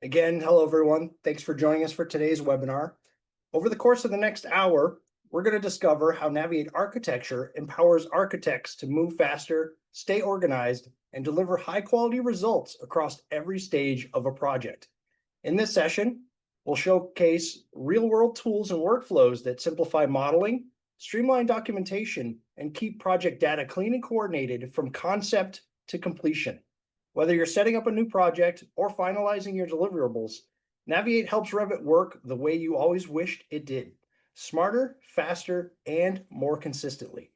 Again, hello everyone. Thanks for joining us for today's webinar. Over the course of the next hour, we're going to discover how Naviate Architecture empowers architects to move faster, stay organized, and deliver high-quality results across every stage of a project. In this session, we'll showcase real-world tools and workflows that simplify modeling, streamline documentation, and keep project data clean and coordinated from concept to completion. Whether you're setting up a new project or finalizing your deliverables, Naviate helps Revit work the way you always wished it did: smarter, faster, and more consistently.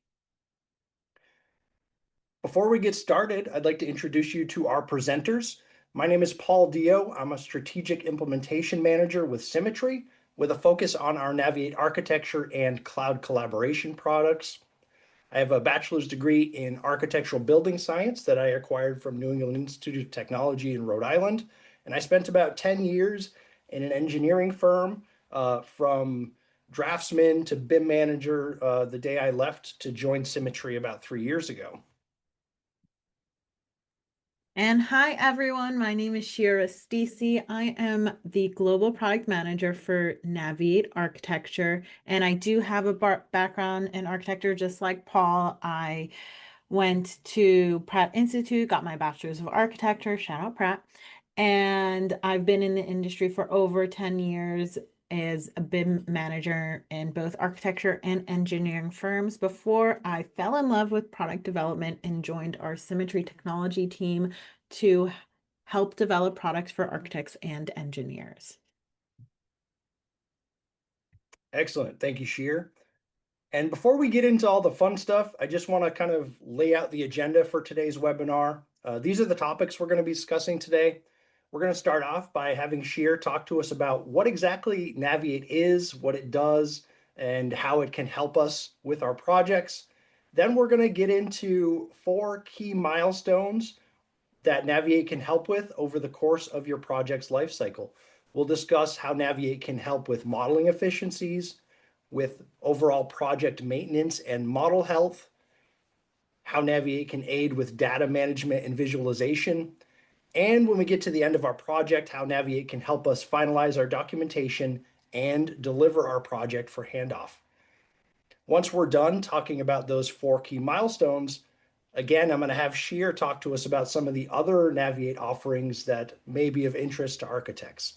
Before we get started, I'd like to introduce you to our presenters. My name is Paul Dio. I'm a strategic implementation manager with Symmetry, with a focus on our Naviate architecture and cloud collaboration products. I have a bachelor's degree in architectural building science that I acquired from New England Institute of Technology in Rhode Island. And I spent about 10 years in an engineering firm, from draftsman to BIM manager, the day I left to join Symmetry about 3 years ago. And hi, everyone. My name is Shira Stacey. I am the Global Product Manager for Naviate Architecture, and I do have a background in architecture just like Paul. I went to Pratt Institute, got my Bachelor's of Architecture, shout out Pratt, and I've been in the industry for over 10 years as a BIM manager in both architecture and engineering firms before I fell in love with product development and joined our Symmetry technology team to help develop products for architects and engineers. Excellent. Thank you, Sheer. And before we get into all the fun stuff, I just want to kind of lay out the agenda for today's webinar. These are the topics we're going to be discussing today. We're going to start off by having Sheer talk to us about what exactly Naviate is, what it does, and how it can help us with our projects. Then we're going to get into 4 key milestones that Naviate can help with over the course of your project's lifecycle. We'll discuss how Naviate can help with modeling efficiencies, with overall project maintenance and model health, how Naviate can aid with data management and visualization, and when we get to the end of our project, how Naviate can help us finalize our documentation and deliver our project for handoff. Once we're done talking about those 4 key milestones, again, I'm going to have Sheer talk to us about some of the other Naviate offerings that may be of interest to architects.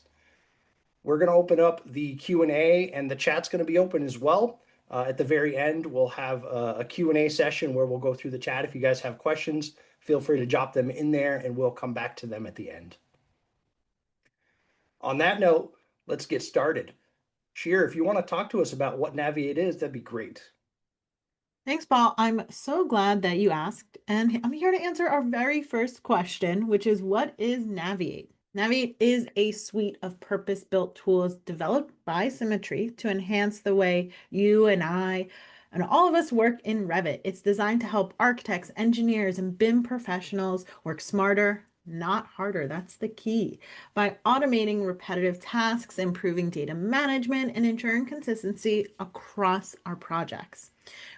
We're going to open up the Q&A, and the chat's going to be open as well. At the very end, we'll have a Q&A session where we'll go through the chat. If you guys have questions, feel free to drop them in there, and we'll come back to them at the end. On that note, let's get started. Sheer, if you want to talk to us about what Naviate is, that'd be great. Thanks, Paul. I'm so glad that you asked, and I'm here to answer our very first question, which is, what is Naviate? Naviate is a suite of purpose-built tools developed by Symmetry to enhance the way you and I and all of us work in Revit. It's designed to help architects, engineers, and BIM professionals work smarter, not harder. That's the key. By automating repetitive tasks, improving data management, and ensuring consistency across our projects.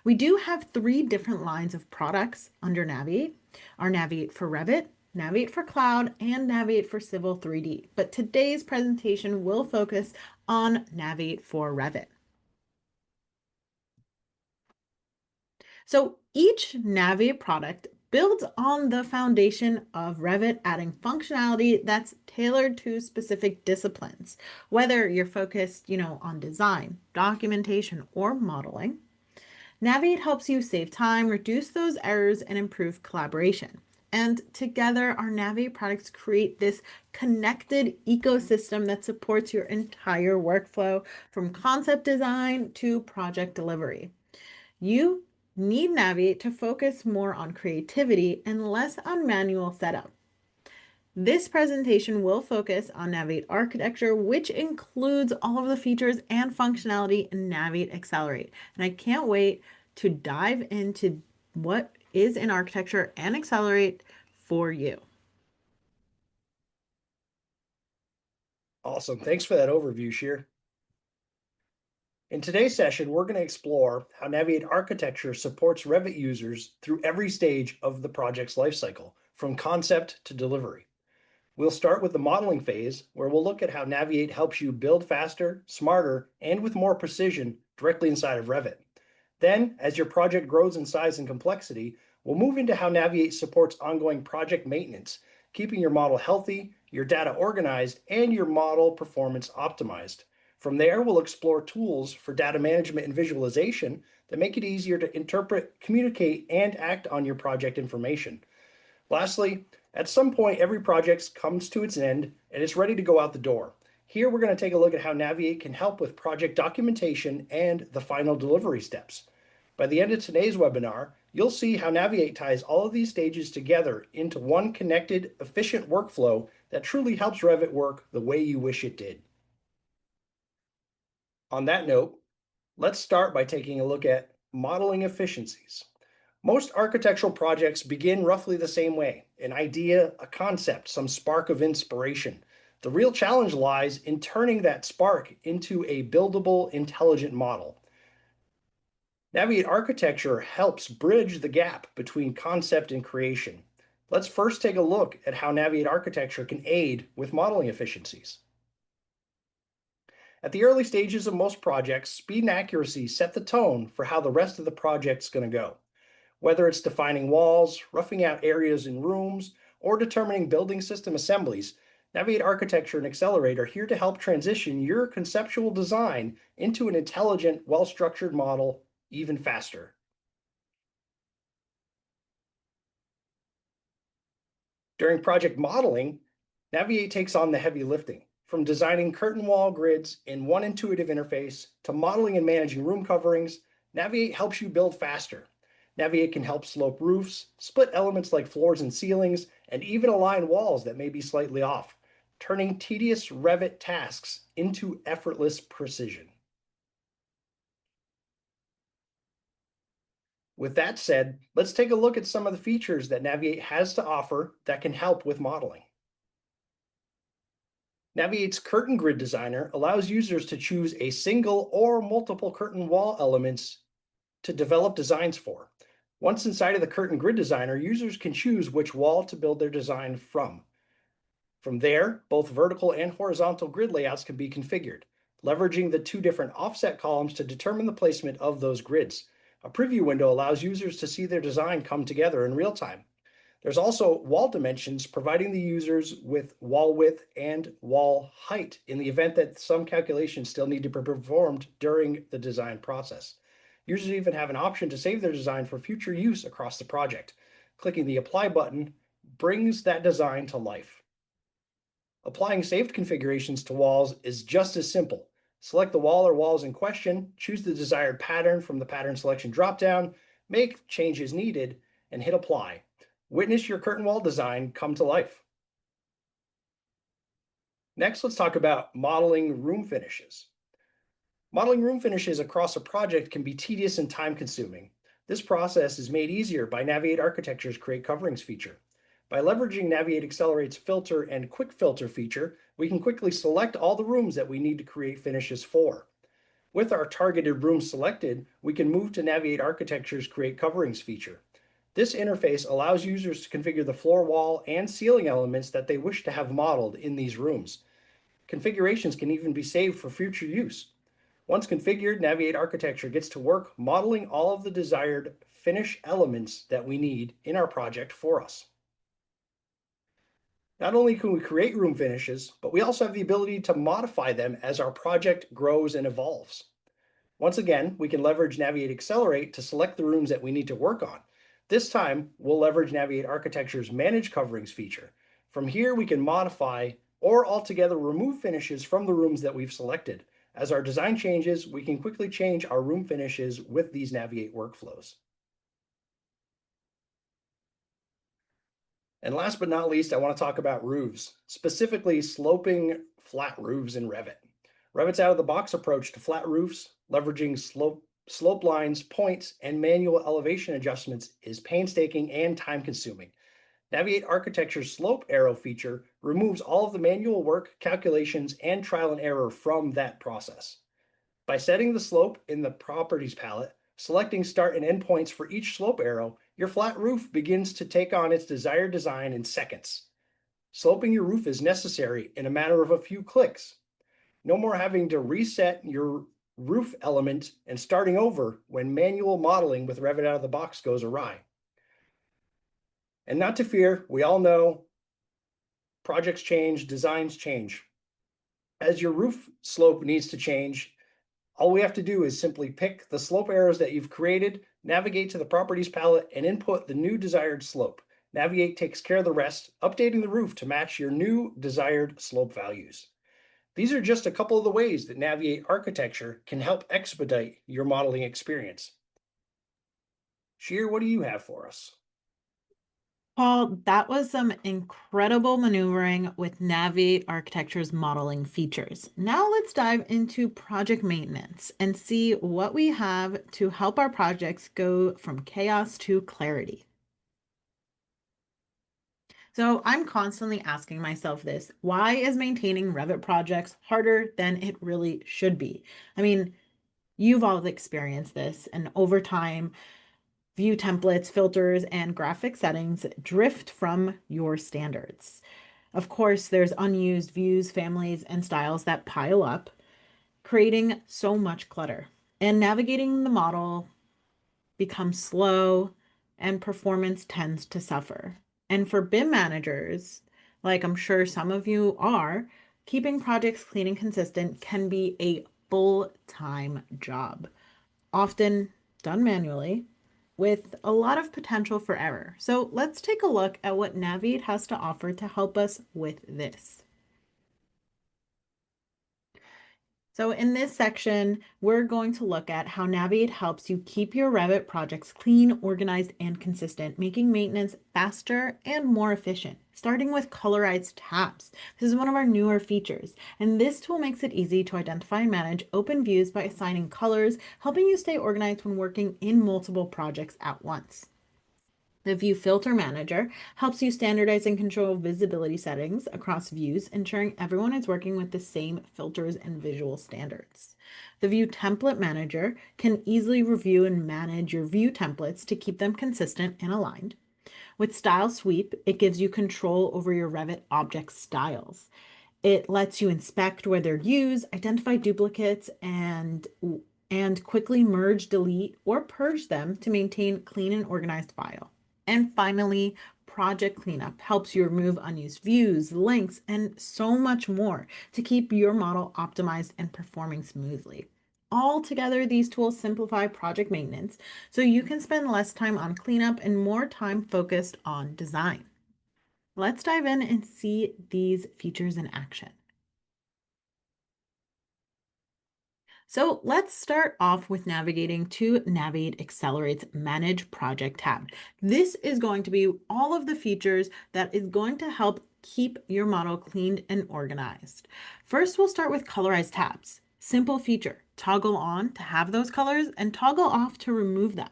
We do have 3 different lines of products under Naviate: our Naviate for Revit, Naviate for Cloud, and Naviate for Civil 3D. But today's presentation will focus on Naviate for Revit. So each Naviate product builds on the foundation of Revit, adding functionality that's tailored to specific disciplines. Whether you're focused, on design, documentation, or modeling, Naviate helps you save time, reduce those errors, and improve collaboration. And together, our Naviate products create this connected ecosystem that supports your entire workflow from concept design to project delivery. You need Naviate to focus more on creativity and less on manual setup. This presentation will focus on Naviate Architecture, which includes all of the features and functionality in Naviate Accelerate. And I can't wait to dive into what is in Architecture and Accelerate for you. Awesome. Thanks for that overview, Sheer. In today's session, we're going to explore how Naviate Architecture supports Revit users through every stage of the project's lifecycle, from concept to delivery. We'll start with the modeling phase, where we'll look at how Naviate helps you build faster, smarter, and with more precision directly inside of Revit. Then, as your project grows in size and complexity, we'll move into how Naviate supports ongoing project maintenance, keeping your model healthy, your data organized, and your model performance optimized. From there, we'll explore tools for data management and visualization that make it easier to interpret, communicate, and act on your project information. Lastly, at some point, every project comes to its end and it's ready to go out the door. Here, we're going to take a look at how Naviate can help with project documentation and the final delivery steps. By the end of today's webinar, you'll see how Naviate ties all of these stages together into one connected, efficient workflow that truly helps Revit work the way you wish it did. On that note, let's start by taking a look at modeling efficiencies. Most architectural projects begin roughly the same way: an idea, a concept, some spark of inspiration. The real challenge lies in turning that spark into a buildable, intelligent model. Naviate Architecture helps bridge the gap between concept and creation. Let's first take a look at how Naviate Architecture can aid with modeling efficiencies. At the early stages of most projects, speed and accuracy set the tone for how the rest of the project's going to go. Whether it's defining walls, roughing out areas in rooms, or determining building system assemblies, Naviate Architecture and Accelerate are here to help transition your conceptual design into an intelligent, well-structured model even faster. During project modeling, Naviate takes on the heavy lifting, from designing curtain wall grids in one intuitive interface to modeling and managing room coverings. Naviate helps you build faster. Naviate can help slope roofs, split elements like floors and ceilings, and even align walls that may be slightly off, turning tedious Revit tasks into effortless precision. With that said, let's take a look at some of the features that Naviate has to offer that can help with modeling. Naviate's Curtain Grid Designer allows users to choose a single or multiple curtain wall elements to develop designs for. Once inside of the Curtain Grid Designer, users can choose which wall to build their design from. From there, both vertical and horizontal grid layouts can be configured, leveraging the two different offset columns to determine the placement of those grids. A preview window allows users to see their design come together in real time. There's also wall dimensions, providing the users with wall width and wall height in the event that some calculations still need to be performed during the design process. Users even have an option to save their design for future use across the project. Clicking the Apply button brings that design to life. Applying saved configurations to walls is just as simple. Select the wall or walls in question, choose the desired pattern from the pattern selection dropdown, make changes needed, and hit apply. Witness your curtain wall design come to life. Next, let's talk about modeling room finishes. Modeling room finishes across a project can be tedious and time-consuming. This process is made easier by Naviate Architecture's Create Coverings feature. By leveraging Naviate Accelerate's Filter and Quick Filter feature, we can quickly select all the rooms that we need to create finishes for. With our targeted rooms selected, we can move to Naviate Architecture's Create Coverings feature. This interface allows users to configure the floor, wall, and ceiling elements that they wish to have modeled in these rooms. Configurations can even be saved for future use. Once configured, Naviate Architecture gets to work modeling all of the desired finish elements that we need in our project for us. Not only can we create room finishes, but we also have the ability to modify them as our project grows and evolves. Once again, we can leverage Naviate Accelerate to select the rooms that we need to work on. This time, we'll leverage Naviate Architecture's Manage Coverings feature. From here, we can modify or altogether remove finishes from the rooms that we've selected. As our design changes, we can quickly change our room finishes with these Naviate workflows. And last but not least, I want to talk about roofs, specifically sloping flat roofs in Revit. Revit's out-of-the-box approach to flat roofs, leveraging slope lines, points, and manual elevation adjustments is painstaking and time-consuming. Naviate Architecture's slope arrow feature removes all of the manual work, calculations, and trial and error from that process. By setting the slope in the Properties palette, selecting start and end points for each slope arrow, your flat roof begins to take on its desired design in seconds. Sloping your roof is necessary in a matter of a few clicks. No more having to reset your roof element and starting over when manual modeling with Revit out of the box goes awry. And not to fear, we all know projects change, designs change. As your roof slope needs to change, all we have to do is simply pick the slope arrows that you've created, navigate to the properties palette, and input the new desired slope. Naviate takes care of the rest, updating the roof to match your new desired slope values. These are just a couple of the ways that Naviate Architecture can help expedite your modeling experience. Sheer, what do you have for us? Paul, that was some incredible maneuvering with Naviate Architecture's modeling features. Now let's dive into project maintenance and see what we have to help our projects go from chaos to clarity. So I'm constantly asking myself this: why is maintaining Revit projects harder than it really should be? I mean, you've all experienced this, and over time, view templates, filters, and graphic settings drift from your standards. Of course, there's unused views, families, and styles that pile up, creating so much clutter. And navigating the model becomes slow and performance tends to suffer. And for BIM managers, like I'm sure some of you are, keeping projects clean and consistent can be a full-time job, often done manually, with a lot of potential for error. So let's take a look at what Naviate has to offer to help us with this. So in this section, we're going to look at how Naviate helps you keep your Revit projects clean, organized, and consistent, making maintenance faster and more efficient, starting with colorized tabs. This is one of our newer features, and this tool makes it easy to identify and manage open views by assigning colors, helping you stay organized when working in multiple projects at once. The View Filter Manager helps you standardize and control visibility settings across views, ensuring everyone is working with the same filters and visual standards. The View Template Manager can easily review and manage your view templates to keep them consistent and aligned. With Style Sweep, it gives you control over your Revit object styles. It lets you inspect where they're used, identify duplicates, and quickly merge, delete, or purge them to maintain clean and organized file. And finally, Project Cleanup helps you remove unused views, links, and so much more to keep your model optimized and performing smoothly. Altogether, these tools simplify project maintenance so you can spend less time on cleanup and more time focused on design. Let's dive in and see these features in action. So let's start off with navigating to Naviate Accelerate's Manage Project tab. This is going to be all of the features that is going to help keep your model cleaned and organized. First, we'll start with colorized tabs. Simple feature: toggle on to have those colors and toggle off to remove them.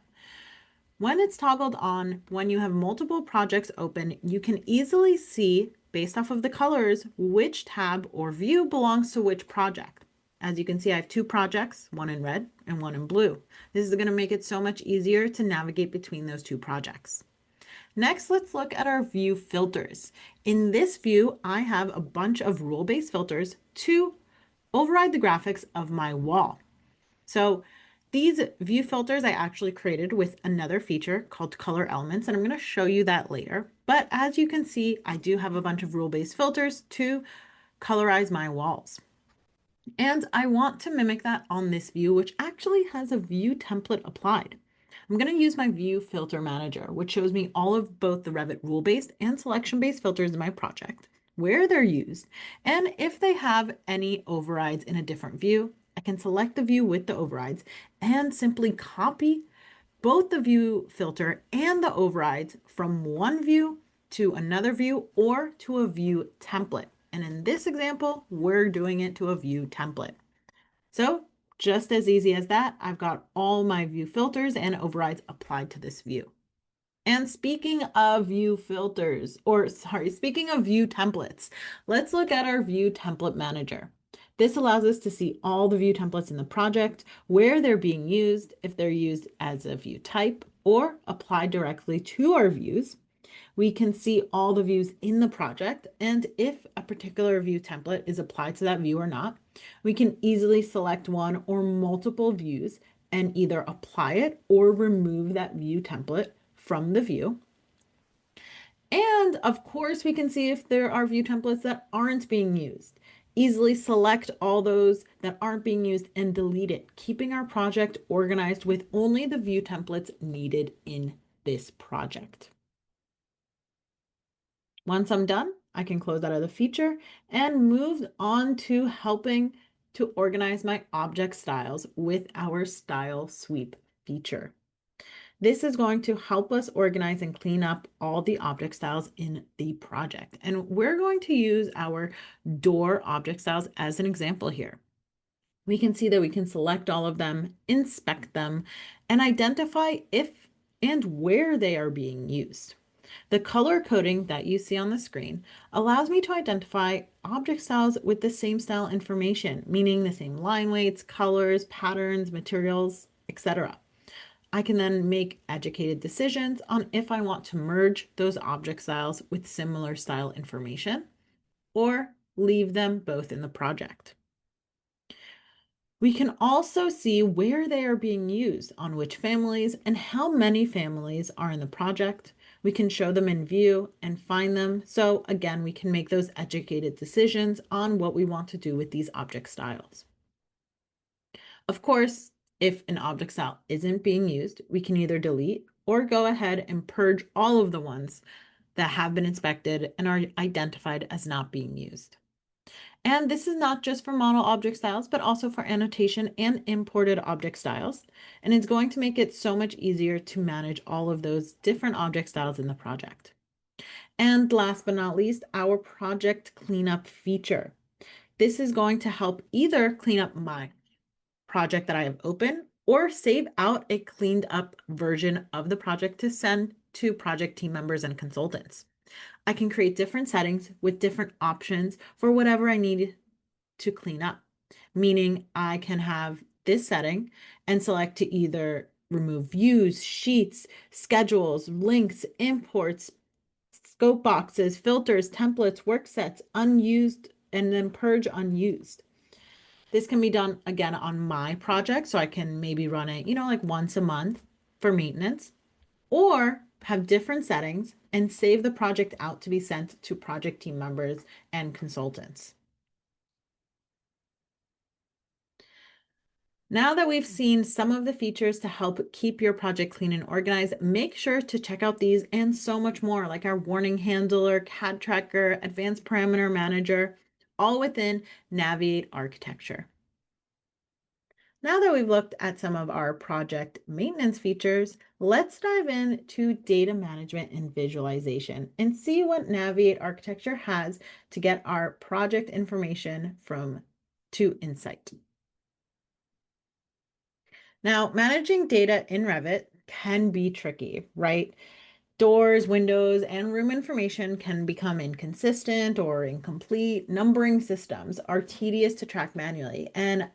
When it's toggled on, when you have multiple projects open, you can easily see, based off of the colors, which tab or view belongs to which project. As you can see, I have two projects, one in red and one in blue. This is going to make it so much easier to navigate between those two projects. Next, let's look at our view filters. In this view, I have a bunch of rule-based filters to override the graphics of my wall. So these view filters I actually created with another feature called color elements, and I'm going to show you that later. But as you can see, I do have a bunch of rule-based filters to colorize my walls. And I want to mimic that on this view, which actually has a view template applied. I'm going to use my View Filter Manager, which shows me all of both the Revit rule-based and selection-based filters in my project, where they're used, and if they have any overrides in a different view. I can select the view with the overrides and simply copy both the view filter and the overrides from one view to another view or to a view template. And in this example, we're doing it to a view template. So just as easy as that, I've got all my view filters and overrides applied to this view. And speaking of view filters, speaking of view templates, let's look at our View Template Manager. This allows us to see all the view templates in the project, where they're being used, if they're used as a view type or applied directly to our views. We can see all the views in the project, and if a particular view template is applied to that view or not, we can easily select one or multiple views and either apply it or remove that view template from the view. And of course, we can see if there are view templates that aren't being used. Easily select all those that aren't being used and delete it, keeping our project organized with only the view templates needed in this project. Once I'm done, I can close out of the feature and move on to helping to organize my object styles with our style sweep feature. This is going to help us organize and clean up all the object styles in the project. And we're going to use our door object styles as an example here. We can see that we can select all of them, inspect them, and identify if and where they are being used. The color coding that you see on the screen allows me to identify object styles with the same style information, meaning the same line weights, colors, patterns, materials, etc. I can then make educated decisions on if I want to merge those object styles with similar style information or leave them both in the project. We can also see where they are being used, on which families, and how many families are in the project. We can show them in view and find them. So again, we can make those educated decisions on what we want to do with these object styles. Of course, if an object style isn't being used, we can either delete or go ahead and purge all of the ones that have been inspected and are identified as not being used. And this is not just for model object styles, but also for annotation and imported object styles. And it's going to make it so much easier to manage all of those different object styles in the project. And last but not least, our project cleanup feature. This is going to help either clean up my project that I have open or save out a cleaned up version of the project to send to project team members and consultants. I can create different settings with different options for whatever I need to clean up, meaning I can have this setting and select to either remove views, sheets, schedules, links, imports, scope boxes, filters, templates, work sets, unused, and then purge unused. This can be done again on my project, so I can maybe run it, like once a month for maintenance, or have different settings and save the project out to be sent to project team members and consultants. Now that we've seen some of the features to help keep your project clean and organized, make sure to check out these and so much more, like our warning handler, CAD tracker, advanced parameter manager, all within Naviate Architecture. Now that we've looked at some of our project maintenance features, let's dive into data management and visualization and see what Naviate Architecture has to get our project information to Insight. Now, managing data in Revit can be tricky, right? Doors, windows, and room information can become inconsistent or incomplete. Numbering systems are tedious to track manually, and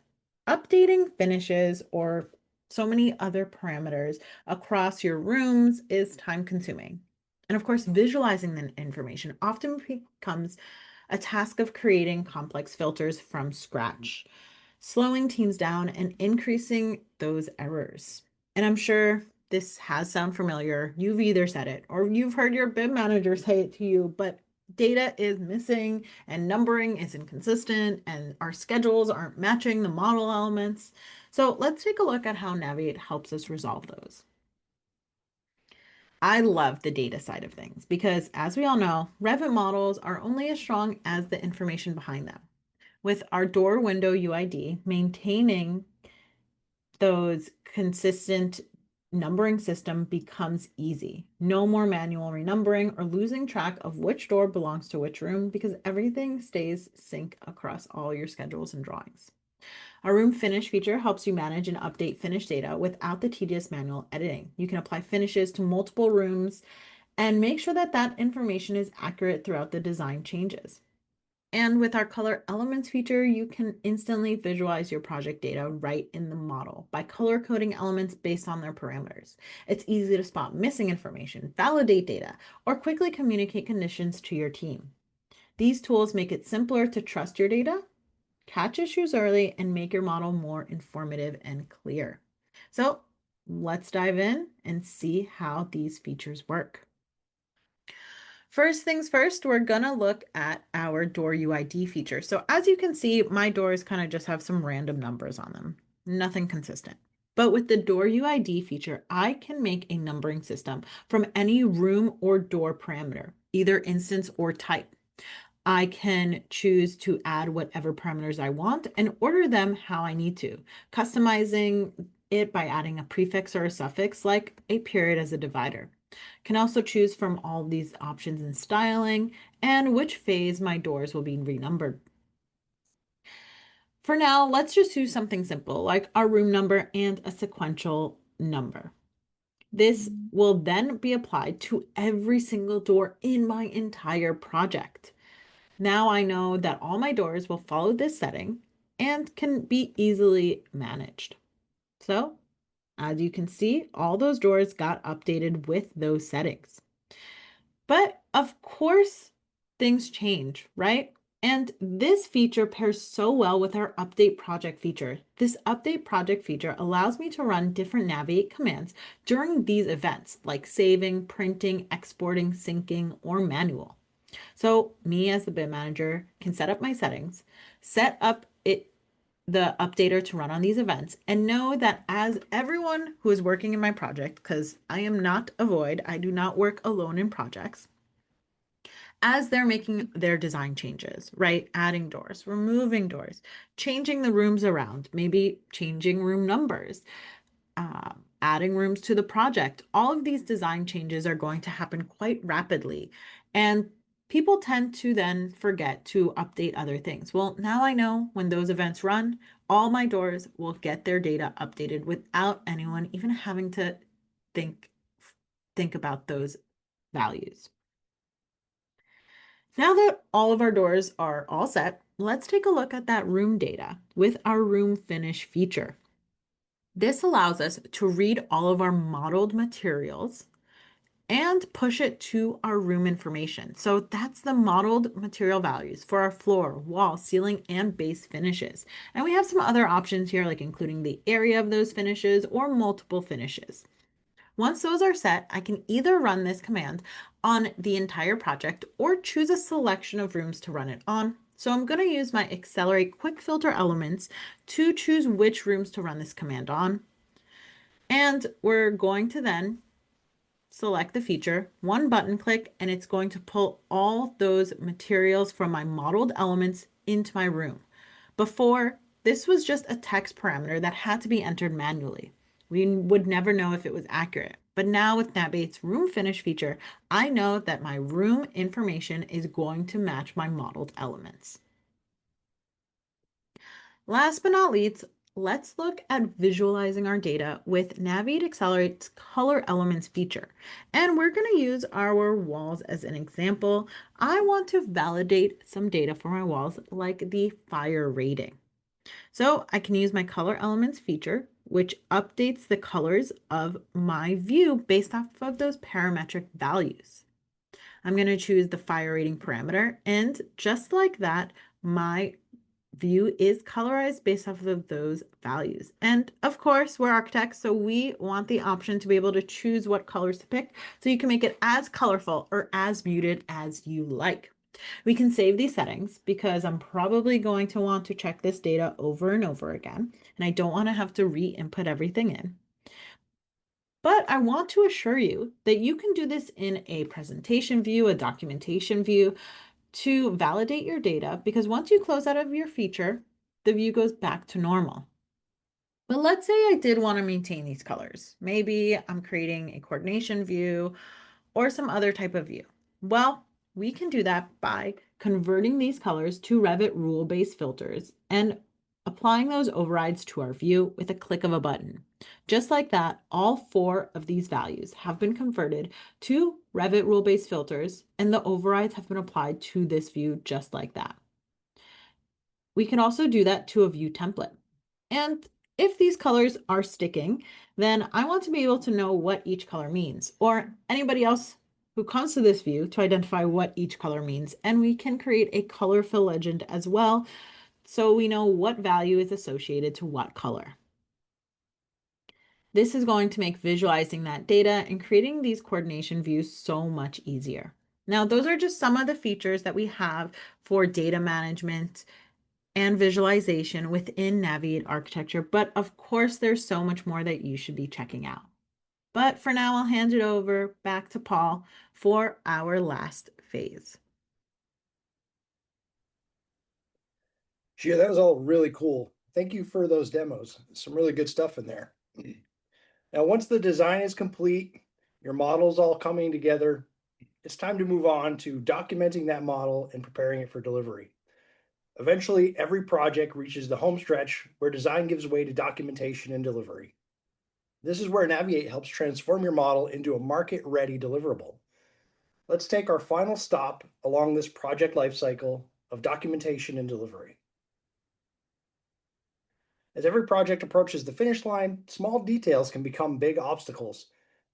updating finishes or so many other parameters across your rooms is time consuming. And of course, visualizing the information often becomes a task of creating complex filters from scratch, slowing teams down and increasing those errors. And I'm sure this has sound familiar. You've either said it or you've heard your BIM manager say it to you, but data is missing and numbering is inconsistent and our schedules aren't matching the model elements. So let's take a look at how Naviate helps us resolve those. I love the data side of things because, as we all know, Revit models are only as strong as the information behind them. With our door window UID, maintaining those consistent numbering system becomes easy. No more manual renumbering or losing track of which door belongs to which room because everything stays sync across all your schedules and drawings. Our room finish feature helps you manage and update finish data without the tedious manual editing. You can apply finishes to multiple rooms and make sure that that information is accurate throughout the design changes. And with our color elements feature, you can instantly visualize your project data right in the model by color coding elements based on their parameters. It's easy to spot missing information, validate data, or quickly communicate conditions to your team. These tools make it simpler to trust your data, catch issues early, and make your model more informative and clear. So let's dive in and see how these features work. First things first, we're gonna look at our door UID feature. So as you can see, my doors kind of just have some random numbers on them, nothing consistent. But with the door UID feature, I can make a numbering system from any room or door parameter, either instance or type. I can choose to add whatever parameters I want and order them how I need to, customizing it by adding a prefix or a suffix like a period as a divider. Can also choose from all these options in styling and which phase my doors will be renumbered. For now, let's just do something simple like our room number and a sequential number. This will then be applied to every single door in my entire project. Now I know that all my doors will follow this setting and can be easily managed. So, as you can see, all those doors got updated with those settings. But of course, things change, right? And this feature pairs so well with our update project feature. This update project feature allows me to run different Naviate commands during these events, like saving, printing, exporting, syncing, or manual. So me as the BIM manager can set up my settings, set up the updater to run on these events, and know that as everyone who is working in my project, because I am not a void, I do not work alone in projects, as they're making their design changes, right? Adding doors, removing doors, changing the rooms around, maybe changing room numbers, adding rooms to the project. All of these design changes are going to happen quite rapidly. And people tend to then forget to update other things. Well, now I know when those events run, all my doors will get their data updated without anyone even having to think about those values. Now that all of our doors are all set, let's take a look at that room data with our room finish feature. This allows us to read all of our modeled materials and push it to our room information. So that's the modeled material values for our floor, wall, ceiling, and base finishes. And we have some other options here, like including the area of those finishes or multiple finishes. Once those are set, I can either run this command on the entire project or choose a selection of rooms to run it on. So I'm going to use my accelerate quick filter elements to choose which rooms to run this command on. And we're going to then select the feature, one button click, and it's going to pull all those materials from my modeled elements into my room. Before, this was just a text parameter that had to be entered manually. We would never know if it was accurate. But now with Naviate's room finish feature, I know that my room information is going to match my modeled elements. Last but not least, let's look at visualizing our data with Naviate Accelerate's color elements feature. And we're going to use our walls as an example. I want to validate some data for my walls, like the fire rating. So I can use my color elements feature, which updates the colors of my view based off of those parametric values. I'm going to choose the fire rating parameter, and just like that, my view is colorized based off of those values. And of course, we're architects, so we want the option to be able to choose what colors to pick, so you can make it as colorful or as muted as you like. We can save these settings because I'm probably going to want to check this data over and over again, and I don't want to have to re-input everything in. But I want to assure you that you can do this in a presentation view, a documentation view, to validate your data, because once you close out of your feature, the view goes back to normal. But let's say I did want to maintain these colors. Maybe I'm creating a coordination view or some other type of view. Well, we can do that by converting these colors to Revit rule-based filters and applying those overrides to our view with a click of a button. Just like that, all 4 of these values have been converted to Revit rule-based filters, and the overrides have been applied to this view just like that. We can also do that to a view template. And if these colors are sticking, then I want to be able to know what each color means, or anybody else who comes to this view to identify what each color means. And we can create a color fill legend as well, so we know what value is associated to what color. This is going to make visualizing that data and creating these coordination views so much easier. Now, those are just some of the features that we have for data management and visualization within Naviate Architecture, but of course, there's so much more that you should be checking out. But for now, I'll hand it over back to Paul for our last phase. Gia, that was all really cool. Thank you for those demos. Some really good stuff in there. Now, once the design is complete, your model's all coming together, it's time to move on to documenting that model and preparing it for delivery. Eventually, every project reaches the home stretch where design gives way to documentation and delivery. This is where Naviate helps transform your model into a market-ready deliverable. Let's take our final stop along this project lifecycle of documentation and delivery. As every project approaches the finish line, small details can become big obstacles.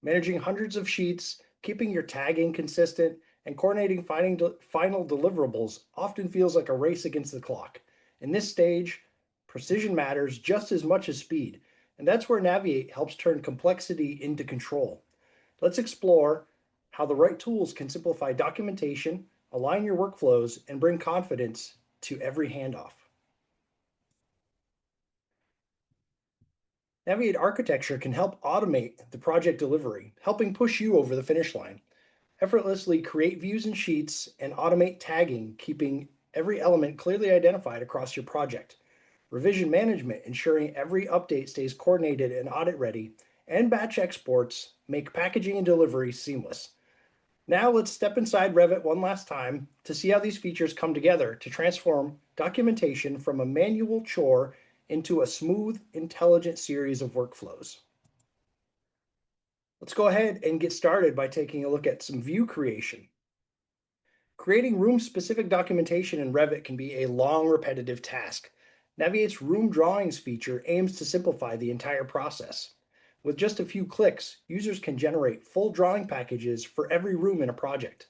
Managing hundreds of sheets, keeping your tagging consistent, and coordinating final deliverables often feels like a race against the clock. In this stage, precision matters just as much as speed, and that's where Naviate helps turn complexity into control. Let's explore how the right tools can simplify documentation, align your workflows, and bring confidence to every handoff. Naviate Architecture can help automate the project delivery, helping push you over the finish line. Effortlessly create views and sheets and automate tagging, keeping every element clearly identified across your project. Revision management, ensuring every update stays coordinated and audit ready, and batch exports make packaging and delivery seamless. Now let's step inside Revit one last time to see how these features come together to transform documentation from a manual chore into a smooth, intelligent series of workflows. Let's go ahead and get started by taking a look at some view creation. Creating room-specific documentation in Revit can be a long, repetitive task. Naviate's Room Drawings feature aims to simplify the entire process. With just a few clicks, users can generate full drawing packages for every room in a project.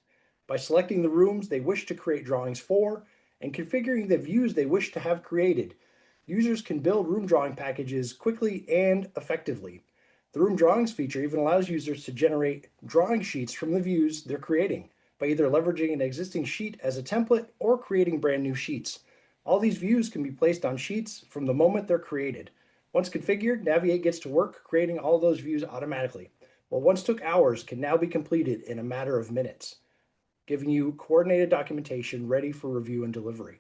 By selecting the rooms they wish to create drawings for and configuring the views they wish to have created, users can build room drawing packages quickly and effectively. The Room Drawings feature even allows users to generate drawing sheets from the views they're creating by either leveraging an existing sheet as a template or creating brand new sheets. All these views can be placed on sheets from the moment they're created. Once configured, Naviate gets to work creating all those views automatically. What once took hours can now be completed in a matter of minutes, giving you coordinated documentation ready for review and delivery.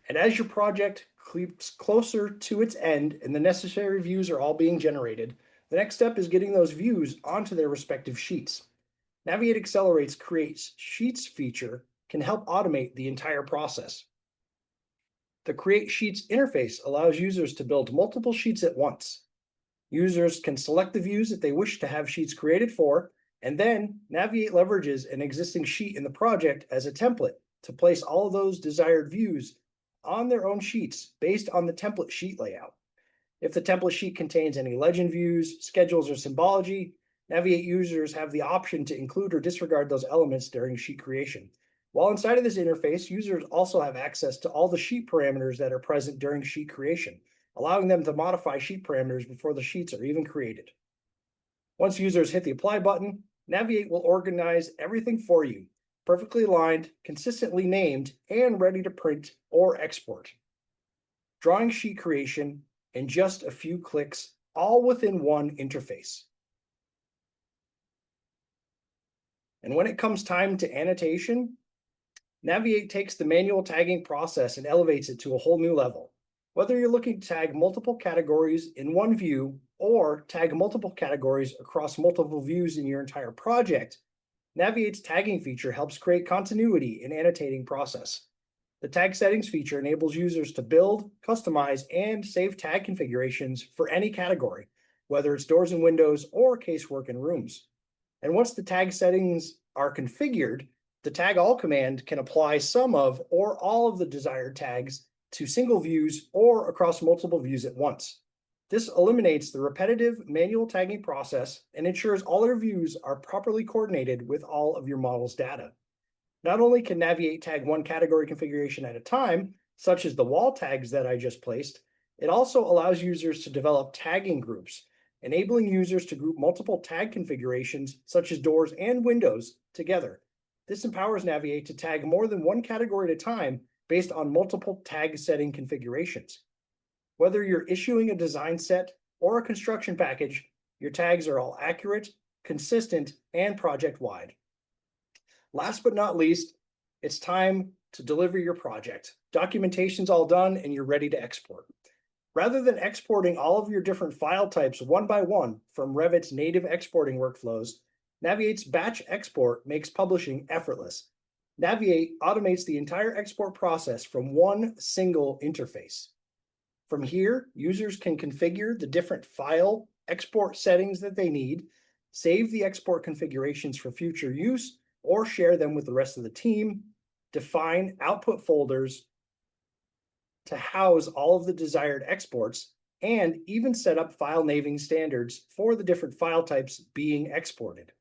And as your project creeps closer to its end and the necessary views are all being generated, the next step is getting those views onto their respective sheets. Naviate Accelerate's Create Sheets feature can help automate the entire process. The Create Sheets interface allows users to build multiple sheets at once. Users can select the views that they wish to have sheets created for, and then Naviate leverages an existing sheet in the project as a template to place all of those desired views on their own sheets based on the template sheet layout. If the template sheet contains any legend views, schedules, or symbology, Naviate users have the option to include or disregard those elements during sheet creation. While inside of this interface, users also have access to all the sheet parameters that are present during sheet creation, allowing them to modify sheet parameters before the sheets are even created. Once users hit the Apply button, Naviate will organize everything for you, perfectly aligned, consistently named, and ready to print or export. Drawing sheet creation in just a few clicks, all within one interface. And when it comes time to annotation, Naviate takes the manual tagging process and elevates it to a whole new level. Whether you're looking to tag multiple categories in one view or tag multiple categories across multiple views in your entire project, Naviate's tagging feature helps create continuity in annotating process. The tag settings feature enables users to build, customize, and save tag configurations for any category, whether it's doors and windows or casework and rooms. And once the tag settings are configured, the tag all command can apply some of or all of the desired tags to single views or across multiple views at once. This eliminates the repetitive manual tagging process and ensures all your views are properly coordinated with all of your model's data. Not only can Naviate tag one category configuration at a time, such as the wall tags that I just placed, it also allows users to develop tagging groups, enabling users to group multiple tag configurations, such as doors and windows, together. This empowers Naviate to tag more than one category at a time based on multiple tag setting configurations. Whether you're issuing a design set or a construction package, your tags are all accurate, consistent, and project-wide. Last but not least, it's time to deliver your project. Documentation's all done and you're ready to export. Rather than exporting all of your different file types one by one from Revit's native exporting workflows, Naviate's batch export makes publishing effortless. Naviate automates the entire export process from one single interface. From here, users can configure the different file export settings that they need, save the export configurations for future use, or share them with the rest of the team, define output folders to house all of the desired exports, and even set up file naming standards for the different file types being exported.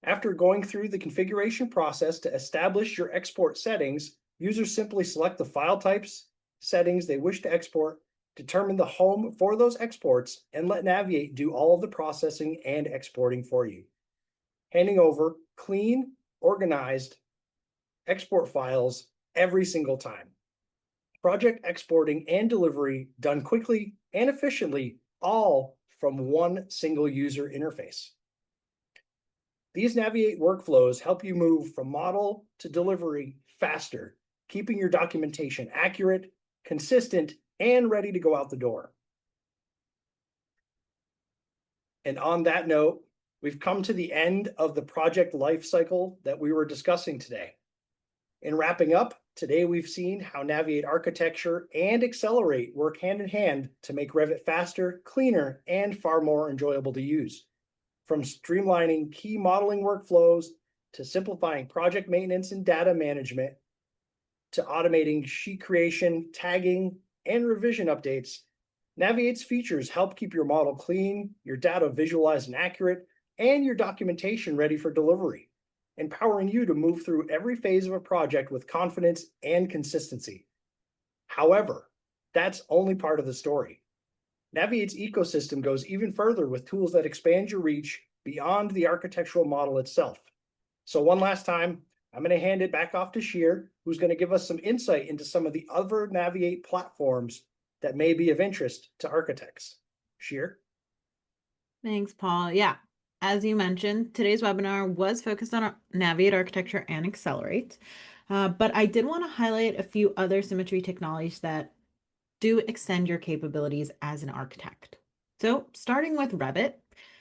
After going through the configuration process to establish your export settings, users simply select the file types, settings they wish to export, determine the home for those exports, and let Naviate do all of the processing and exporting for you, handing over clean, organized export files every single time. Project exporting and delivery done quickly and efficiently, all from one single user interface. These Naviate workflows help you move from model to delivery faster, keeping your documentation accurate, consistent, and ready to go out the door. And on that note, we've come to the end of the project lifecycle that we were discussing today. In wrapping up, today we've seen how Naviate Architecture and Accelerate work hand in hand to make Revit faster, cleaner, and far more enjoyable to use. From streamlining key modeling workflows to simplifying project maintenance and data management, to automating sheet creation, tagging, and revision updates, Naviate's features help keep your model clean, your data visualized and accurate, and your documentation ready for delivery, empowering you to move through every phase of a project with confidence and consistency. However, that's only part of the story. Naviate's ecosystem goes even further with tools that expand your reach beyond the architectural model itself. So one last time, I'm going to hand it back off to Sheer, who's going to give us some insight into some of the other Naviate platforms that may be of interest to architects. Sheer? Thanks, Paul. Yeah, as you mentioned, today's webinar was focused on Naviate Architecture and Accelerate, but I did want to highlight a few other symmetry technologies that do extend your capabilities as an architect. So starting with Revit,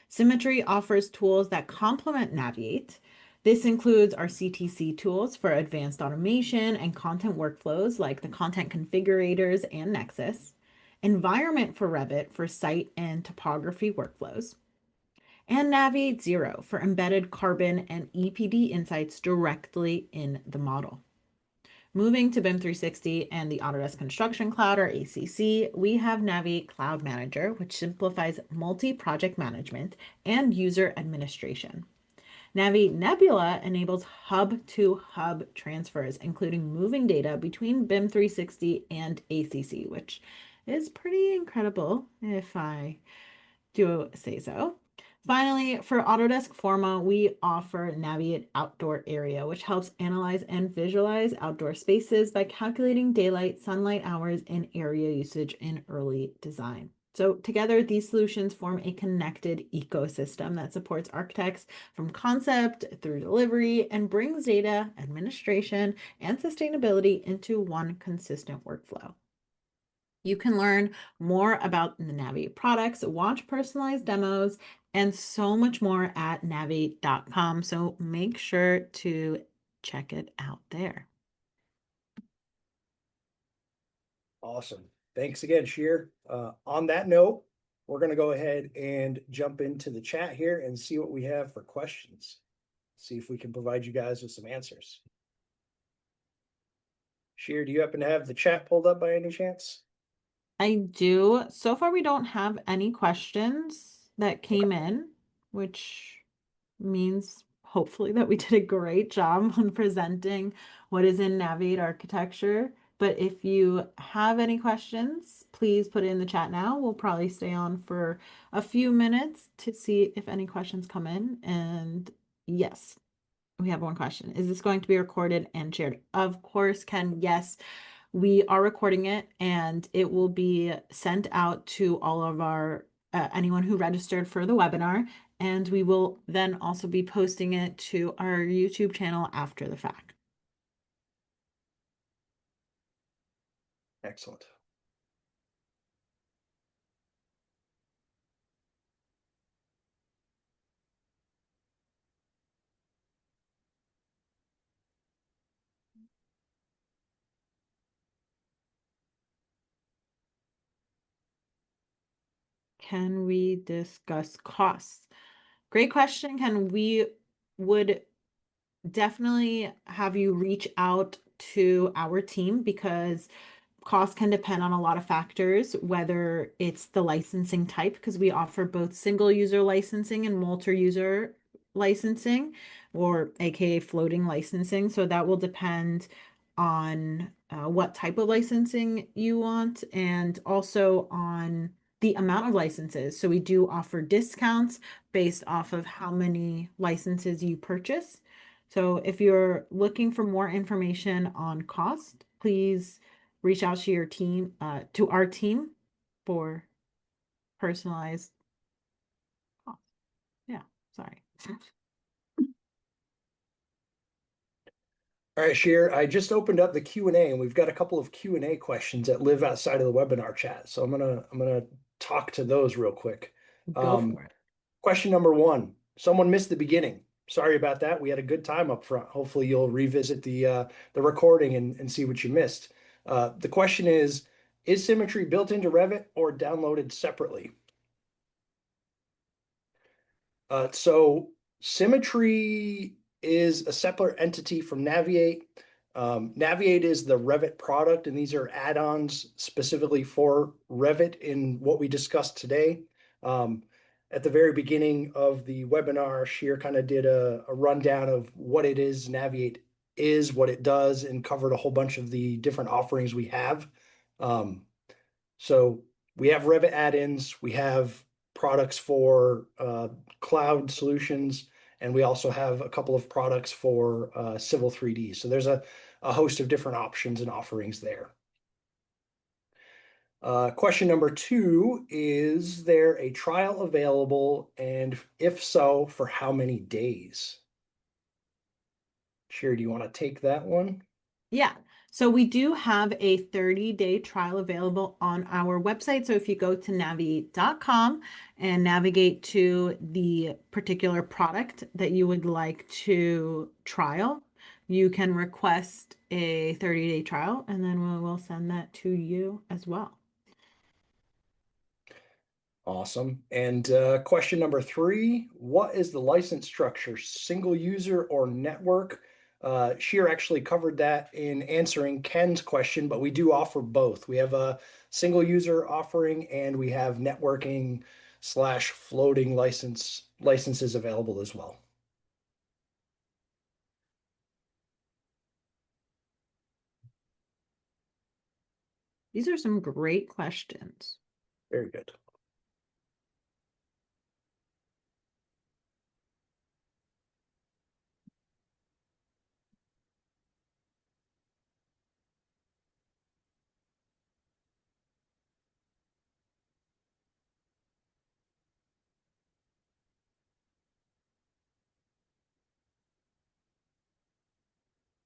Symmetry offers tools that complement Naviate. This includes our CTC tools for advanced automation and content workflows like the content configurators and Nexus, Environment for Revit for site and topography workflows, and Naviate Zero for embedded carbon and EPD insights directly in the model. Moving to BIM 360 and the Autodesk Construction Cloud, or ACC, we have Naviate Cloud Manager, which simplifies multi-project management and user administration. Naviate Nebula enables hub-to-hub transfers, including moving data between BIM 360 and ACC, which is pretty incredible, if I do say so. Finally, for Autodesk Forma, we offer Naviate Outdoor Area, which helps analyze and visualize outdoor spaces by calculating daylight, sunlight hours, and area usage in early design. So together, these solutions form a connected ecosystem that supports architects from concept through delivery and brings data, administration, and sustainability into one consistent workflow. You can learn more about the Naviate products, watch personalized demos, and so much more at naviate.com. So make sure to check it out there. Awesome. Thanks again, Sheer. On that note, we're going to go ahead and jump into the chat here and see what we have for questions. See if we can provide you guys with some answers. Sheer, do you happen to have the chat pulled up by any chance? I do. So far, we don't have any questions that Okay. came in, which means hopefully that we did a great job on presenting what is in Naviate Architecture. But if you have any questions, please put it in the chat now. We'll probably stay on for a few minutes to see if any questions come in. And yes, we have one question. Is this going to be recorded and shared? Of course, Ken, yes. We are recording it and it will be sent out to all of our anyone who registered for the webinar. And we will then also be posting it to our YouTube channel after the fact. Excellent. Can we discuss costs? Great question. Ken, we would definitely have you reach out to our team because cost can depend on a lot of factors, whether it's the licensing type, because we offer both single user licensing and multi-user licensing, or AKA floating licensing. So that will depend on what type of licensing you want and also on the amount of licenses. So we do offer discounts based off of how many licenses you purchase. So if you're looking for more information on cost, please reach out to your team, to our team for personalized. Oh, yeah, sorry. All right, Sheer, I just opened up the Q&A and we've got a couple of Q&A questions that live outside of the webinar chat. So I'm gonna talk to those real quick. Go for it. Question number one, someone missed the beginning. Sorry about that. We had a good time up front. Hopefully you'll revisit the recording and see what you missed. The question is symmetry built into Revit or downloaded separately? So Symmetry is a separate entity from Naviate. Naviate is the Revit product, and these are add-ons specifically for Revit in what we discussed today. At the very beginning of the webinar, Sheer kind of did a rundown of what it is Naviate is, what it does, and covered a whole bunch of the different offerings we have. So we have Revit add-ins, we have products for cloud solutions, and we also have a couple of products for Civil 3D. So there's a host of different options and offerings there. Question number two, is there a trial available? And if so, for how many days? Sure, do you want to take that one? Yeah. So we do have a 30-day trial available on our website. So if you go to naviate.com and navigate to the particular product that you would like to trial, you can request a 30-day trial and then we will send that to you as well. Awesome. And question number three, what is the license structure, single user or network? Sheer actually covered that in answering Ken's question, but we do offer both. We have a single user offering and we have networking / floating licenses available as well. These are some great questions. Very good.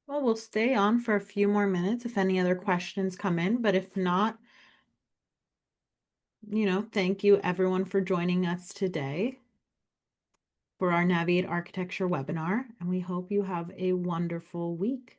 Well, we'll stay on for a few more minutes if any other questions come in, but if not, thank you everyone for joining us today for our Naviate Architecture webinar, and we hope you have a wonderful week.